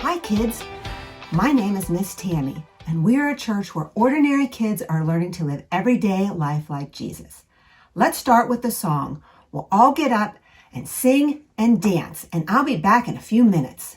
Hi kids, my name is Miss Tammy, and we're a church where ordinary kids are learning to live everyday life like Jesus. Let's start with the song. We'll all get up and sing and dance, and I'll be back in a few minutes.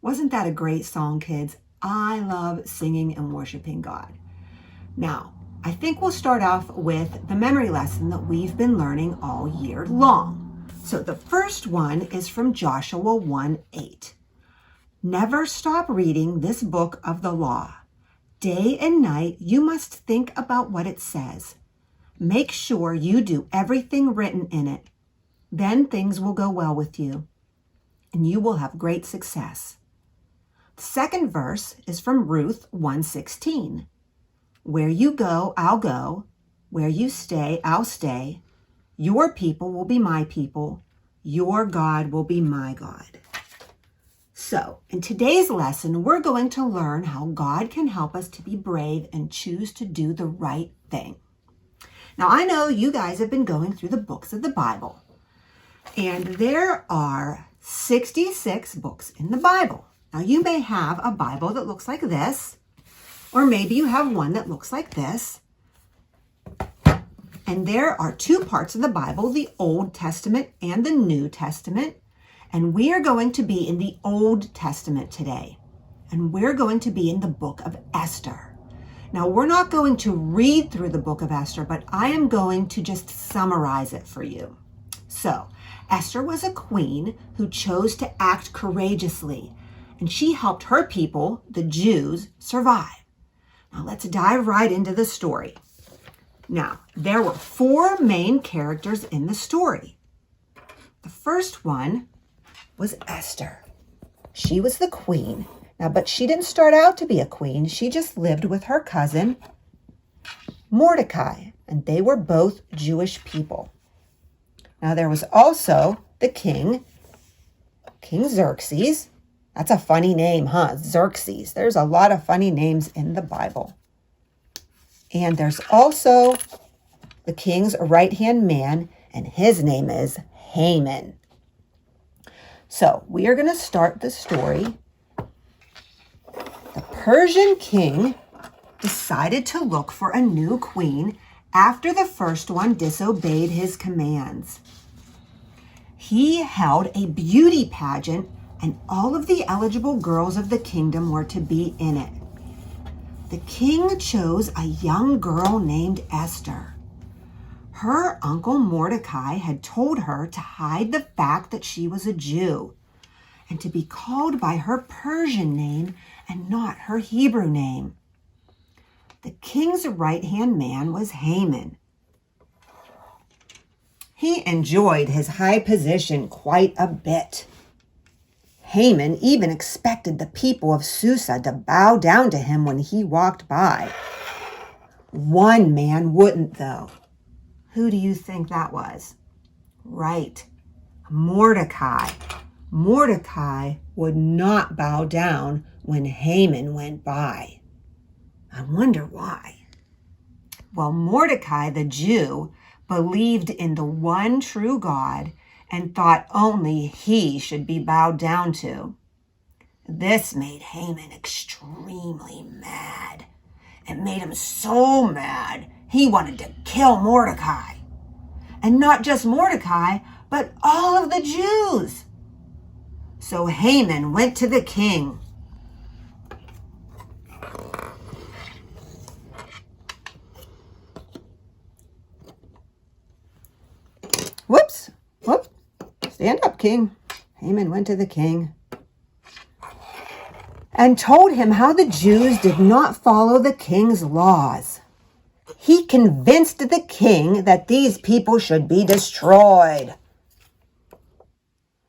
Wasn't that a great song, kids? I love singing and worshiping God. Now, I think we'll start off with the memory lesson that we've been learning all year long. So the first one is from Joshua 1:8. Never stop reading this book of the law. Day and night, you must think about what it says. Make sure you do everything written in it. Then things will go well with you, and you will have great success. The second verse is from Ruth 1:16. Where you go, I'll go. Where you stay, I'll stay. Your people will be my people. Your God will be my God. So, in today's lesson, we're going to learn how God can help us to be brave and choose to do the right thing. Now, I know you guys have been going through the books of the Bible, and there are 66 books in the Bible. Now, you may have a Bible that looks like this, or maybe you have one that looks like this. And there are two parts of the Bible, the Old Testament and the New Testament. And we are going to be in the Old Testament today. and we're going to be in the book of Esther. Now, we're not going to read through the book of Esther, but I am going to just summarize it for you. So, Esther was a queen who chose to act courageously, and she helped her people, the Jews, survive. Now, let's dive right into the story. Now, there were 4 main characters in the story. The first one was Esther. She was the queen. Now, but she didn't start out to be a queen. She just lived with her cousin, Mordecai, and they were both Jewish people. Now, there was also the king, King Xerxes. That's a funny name, huh? Xerxes. There's a lot of funny names in the Bible. And there's also the king's right-hand man, and his name is Haman. So, we are going to start the story. The Persian king decided to look for a new queen after the first one disobeyed his commands. He held a beauty pageant, and all of the eligible girls of the kingdom were to be in it. The king chose a young girl named Esther. Her uncle Mordecai had told her to hide the fact that she was a Jew and to be called by her Persian name and not her Hebrew name. The king's right-hand man was Haman. He enjoyed his high position quite a bit. Haman even expected the people of Susa to bow down to him when he walked by. One man wouldn't, though. Who do you think that was? Right, Mordecai. Mordecai would not bow down when Haman went by. I wonder why. Well, Mordecai, the Jew, believed in the one true God and thought only he should be bowed down to. This made Haman extremely mad. It made him so mad, he wanted to kill Mordecai. And not just Mordecai, but all of the Jews. So Haman went to the king. Whoops. Whoop. Stand up, king. Haman went to the king and told him how the Jews did not follow the king's laws. He convinced the king that these people should be destroyed.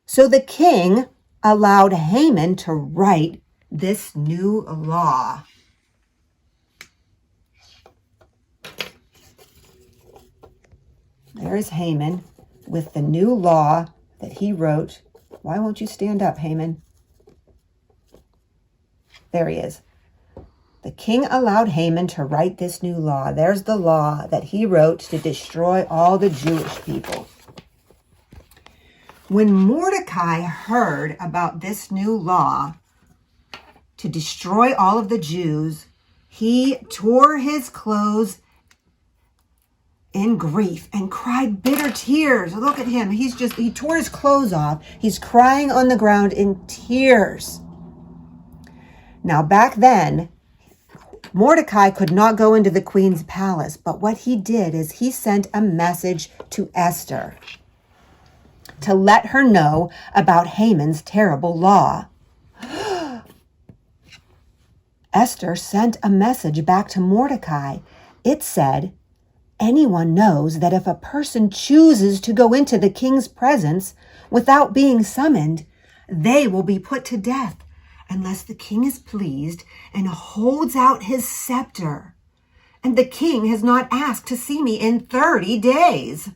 So the king allowed Haman to write this new law. There is Haman with the new law that he wrote. Why won't you stand up, Haman? There he is. The king allowed Haman to write this new law. There's the law that he wrote to destroy all the Jewish people. When Mordecai heard about this new law to destroy all of the Jews, he tore his clothes in grief and cried bitter tears. Look at him. He tore his clothes off. He's crying on the ground in tears. Now, back then, Mordecai could not go into the queen's palace, but what he did is he sent a message to Esther to let her know about Haman's terrible law. Esther sent a message back to Mordecai. It said, "Anyone knows that if a person chooses to go into the king's presence without being summoned, they will be put to death unless the king is pleased and holds out his scepter. And the king has not asked to see me in 30 days.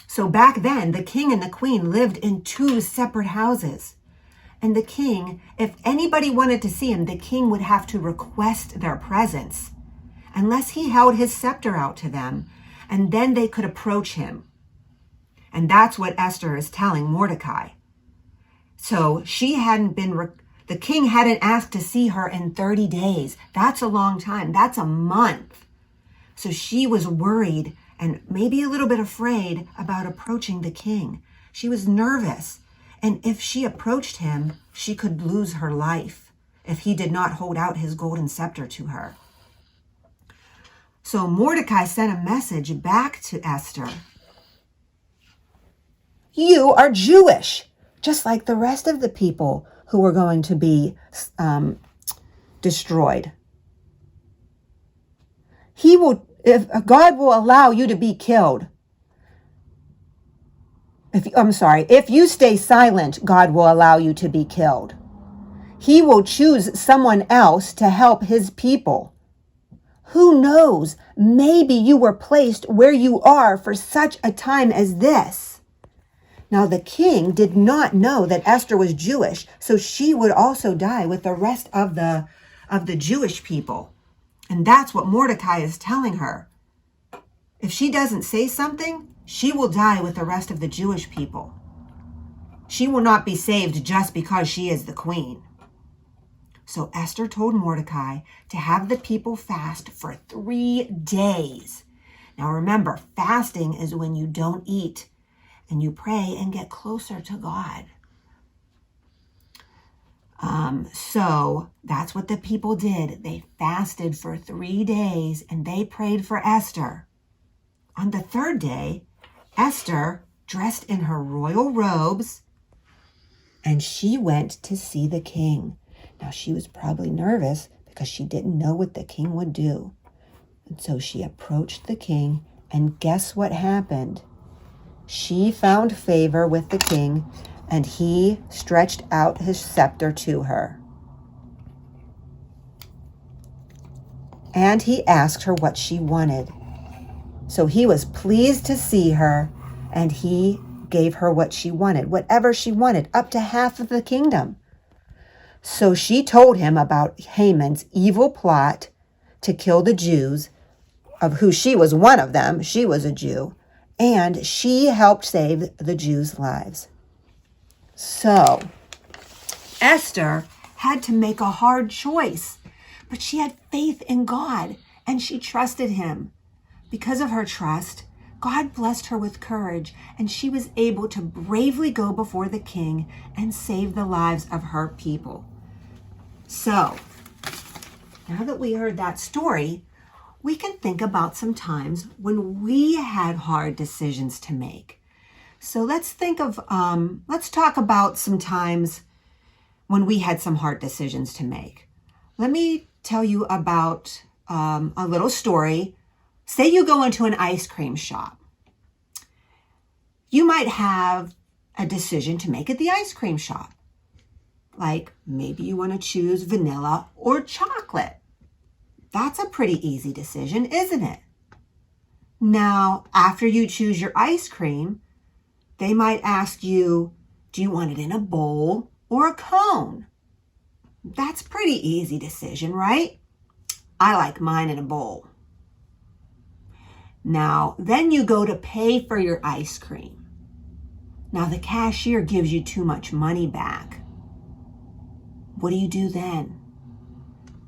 So back then, the king and the queen lived in 2 separate houses. And the king, if anybody wanted to see him, the king would have to request their presence, unless he held his scepter out to them, and then they could approach him. And that's what Esther is telling Mordecai. So the king hadn't asked to see her in 30 days. That's a long time. That's a month. So she was worried and maybe a little bit afraid about approaching the king. She was nervous. And if she approached him, she could lose her life if he did not hold out his golden scepter to her. So Mordecai sent a message back to Esther. You are Jewish, just like the rest of the people who were going to be destroyed. If God will allow you to be killed. If you stay silent, God will allow you to be killed. He will choose someone else to help his people. Who knows? Maybe you were placed where you are for such a time as this. Now the king did not know that Esther was Jewish, so she would also die with the rest of the Jewish people. And that's what Mordecai is telling her. If she doesn't say something, she will die with the rest of the Jewish people. She will not be saved just because she is the queen. So Esther told Mordecai to have the people fast for 3 days. Now remember, fasting is when you don't eat and you pray and get closer to God. So that's what the people did. They fasted for 3 days and they prayed for Esther. On the 3rd day, Esther, dressed in her royal robes, and she went to see the king. Now she was probably nervous because she didn't know what the king would do. And so she approached the king, and guess what happened? She found favor with the king, and he stretched out his scepter to her. And he asked her what she wanted. So he was pleased to see her, and he gave her what she wanted, whatever she wanted, up to half of the kingdom. So she told him about Haman's evil plot to kill the Jews, of who she was one of them. She was a Jew, and she helped save the Jews' lives. So Esther had to make a hard choice, but she had faith in God, and she trusted him. Because of her trust, God blessed her with courage, and she was able to bravely go before the king and save the lives of her people. So, now that we heard that story, we can think about some times when we had hard decisions to make. So let's talk about some times when we had some hard decisions to make. Let me tell you about a little story. Say you go into an ice cream shop. You might have a decision to make at the ice cream shop. Like maybe you want to choose vanilla or chocolate. That's a pretty easy decision, isn't it? Now, after you choose your ice cream, they might ask you, do you want it in a bowl or a cone? That's a pretty easy decision, right? I like mine in a bowl. Now, then you go to pay for your ice cream. Now, the cashier gives you too much money back. What do you do then?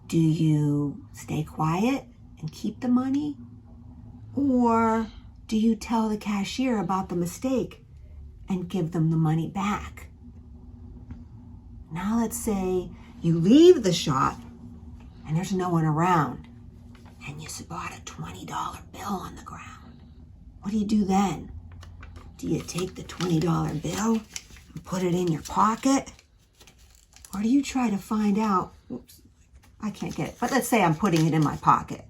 Do you stay quiet and keep the money? Or do you tell the cashier about the mistake and give them the money back? Now, let's say you leave the shop and there's no one around, and you spot a $20 bill on the ground. What do you do then? Do you take the $20 bill and put it in your pocket? Or do you try to find out, oops, I can't get it, but let's say I'm putting it in my pocket.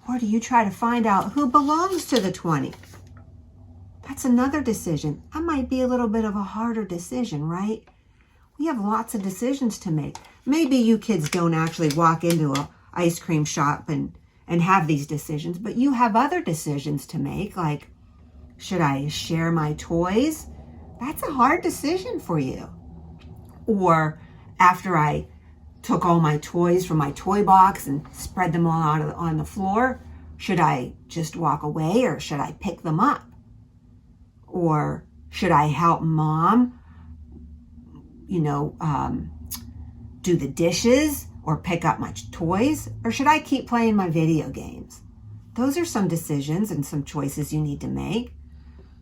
Or do you try to find out who belongs to the 20? That's another decision. That might be a little bit of a harder decision, right? We have lots of decisions to make. Maybe you kids don't actually walk into an ice cream shop and have these decisions, but you have other decisions to make, like, should I share my toys? That's a hard decision for you. Or after I took all my toys from my toy box and spread them all out on the floor, should I just walk away or should I pick them up? Or should I help mom, do the dishes or pick up my toys? Or should I keep playing my video games? Those are some decisions and some choices you need to make.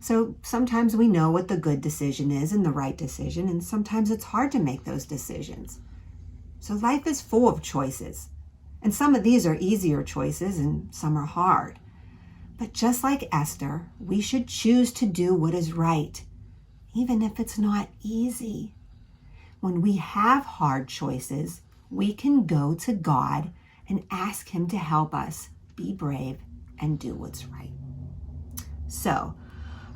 So sometimes we know what the good decision is and the right decision, and sometimes it's hard to make those decisions. So life is full of choices, and some of these are easier choices and some are hard. But just like Esther, we should choose to do what is right, even if it's not easy. When we have hard choices, we can go to God and ask Him to help us be brave and do what's right. So,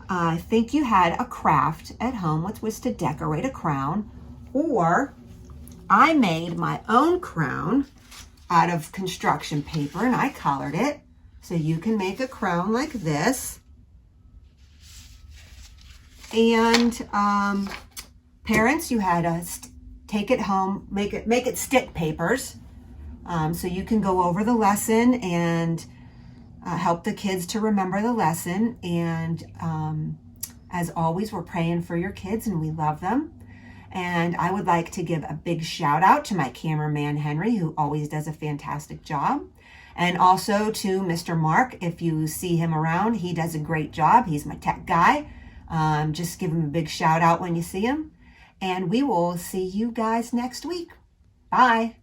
I think you had a craft at home, which was to decorate a crown, or I made my own crown out of construction paper and I colored it. So you can make a crown like this. And parents, you had to take it home, make it stick papers. So you can go over the lesson and help the kids to remember the lesson. And as always, we're praying for your kids and we love them. And I would like to give a big shout out to my cameraman, Henry, who always does a fantastic job. And also to Mr. Mark, if you see him around, he does a great job. He's my tech guy. Just give him a big shout out when you see him. And we will see you guys next week. Bye.